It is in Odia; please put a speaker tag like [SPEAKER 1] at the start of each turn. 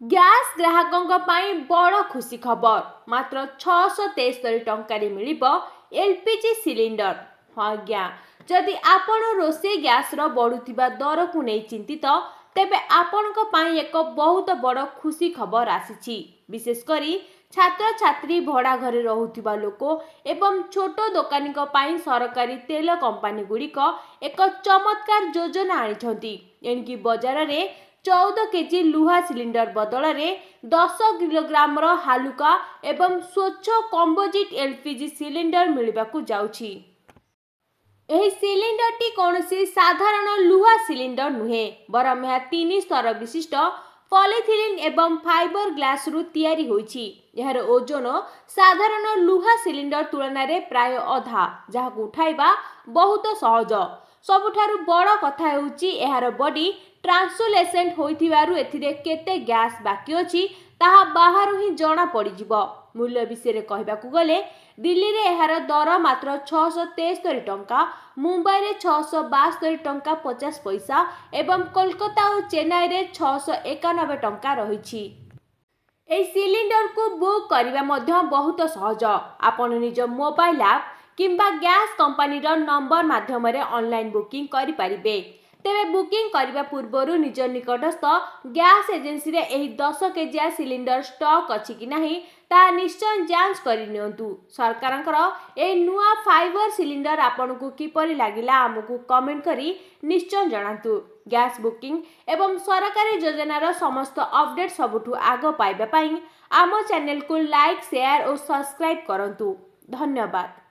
[SPEAKER 1] ଗ୍ୟାସ୍ ଗ୍ରାହକଙ୍କ ପାଇଁ ବଡ଼ ଖୁସି ଖବର। ମାତ୍ର 673 ଟଙ୍କାରେ ମିଳିବ ଏଲ୍‌ପିଜି ସିଲିଣ୍ଡର। ହଁ ଆଜ୍ଞା, ଯଦି ଆପଣ ରୋଷେଇ ଗ୍ୟାସ୍‌ର ବଢ଼ୁଥିବା ଦରକୁ ନେଇ ଚିନ୍ତିତ, ତେବେ ଆପଣଙ୍କ ପାଇଁ ଏକ ବହୁତ ବଡ଼ ଖୁସି ଖବର ଆସିଛି। ବିଶେଷ କରି ଛାତ୍ରଛାତ୍ରୀ, ଭଡ଼ା ଘରେ ରହୁଥିବା ଲୋକ ଏବଂ ଛୋଟ ଦୋକାନୀଙ୍କ ପାଇଁ ସରକାରୀ ତେଲ କମ୍ପାନୀଗୁଡ଼ିକ ଏକ ଚମତ୍କାର ଯୋଜନା ଆଣିଛନ୍ତି। ଏଣିକି ବଜାରରେ 14 କେଜି ଲୁହା ସିଲିଣ୍ଡର ବଦଳରେ 10 କିଲୋଗ୍ରାମର ହାଲୁକା ଏବଂ ସ୍ୱଚ୍ଛ କମ୍ପୋଜିଟ୍ ଏଲ୍‌ପିଜି ସିଲିଣ୍ଡର ମିଳିବାକୁ ଯାଉଛି। ଏହି ସିଲିଣ୍ଡରଟି କୌଣସି ସାଧାରଣ ଲୁହା ସିଲିଣ୍ଡର ନୁହେଁ, ବରଂ ଏହା 3 ସ୍ତର ବିଶିଷ୍ଟ ପଲିଥିଲିନ୍ ଏବଂ ଫାଇବର ଗ୍ଲାସରୁ ତିଆରି ହୋଇଛି। ଏହାର ଓଜନ ସାଧାରଣ ଲୁହା ସିଲିଣ୍ଡର ତୁଳନାରେ ପ୍ରାୟ ଅଧା, ଯାହାକୁ ଉଠାଇବା ବହୁତ ସହଜ। ସବୁଠାରୁ ବଡ଼ କଥା ହେଉଛି ଏହାର ବଡି ଟ୍ରାନ୍ସଲୁସେଣ୍ଟ ହୋଇଥିବାରୁ ଏଥିରେ କେତେ ଗ୍ୟାସ୍ ବାକି ଅଛି ତାହା ବାହାରୁ ହିଁ ଜଣାପଡ଼ିଯିବ। ମୂଲ୍ୟ ବିଷୟରେ କହିବାକୁ ଗଲେ, ଦିଲ୍ଲୀରେ ଏହାର ଦର ମାତ୍ର 673 ଟଙ୍କା, ମୁମ୍ବାଇରେ 672 ଟଙ୍କା 50 ପଇସା ଏବଂ କୋଲକାତା ଓ ଚେନ୍ନାଇରେ 691 ଟଙ୍କା ରହିଛି। ଏହି ସିଲିଣ୍ଡରକୁ ବୁକ୍ କରିବା ମଧ୍ୟ ବହୁତ ସହଜ। ଆପଣ ନିଜ ମୋବାଇଲ୍ ଆପ୍ କିମ୍ବା ଗ୍ୟାସ୍ କମ୍ପାନୀର ନମ୍ବର ମାଧ୍ୟମରେ ଅନଲାଇନ୍ ବୁକିଂ କରିପାରିବେ। ତେବେ ବୁକିଂ କରିବା ପୂର୍ବରୁ ନିଜ ନିକଟସ୍ଥ ଗ୍ୟାସ୍ ଏଜେନ୍ସିରେ ଏହି 10 କେଜିଆ ସିଲିଣ୍ଡର ଷ୍ଟକ୍ ଅଛି କି ନାହିଁ ତାହା ନିଶ୍ଚୟ ଯାଞ୍ଚ କରିନିଅନ୍ତୁ। ସରକାରଙ୍କର ଏହି ନୂଆ ଫାଇବର ସିଲିଣ୍ଡର ଆପଣଙ୍କୁ କିପରି ଲାଗିଲା ଆମକୁ କମେଣ୍ଟ କରି ନିଶ୍ଚୟ ଜଣାନ୍ତୁ। ଗ୍ୟାସ୍ ବୁକିଂ ଏବଂ ସରକାରୀ ଯୋଜନାର ସମସ୍ତ ଅପଡେଟ୍ ସବୁଠୁ ଆଗ ପାଇବା ପାଇଁ ଆମ ଚ୍ୟାନେଲକୁ ଲାଇକ୍, ସେୟାର ଓ ସବସ୍କ୍ରାଇବ୍ କରନ୍ତୁ। ଧନ୍ୟବାଦ।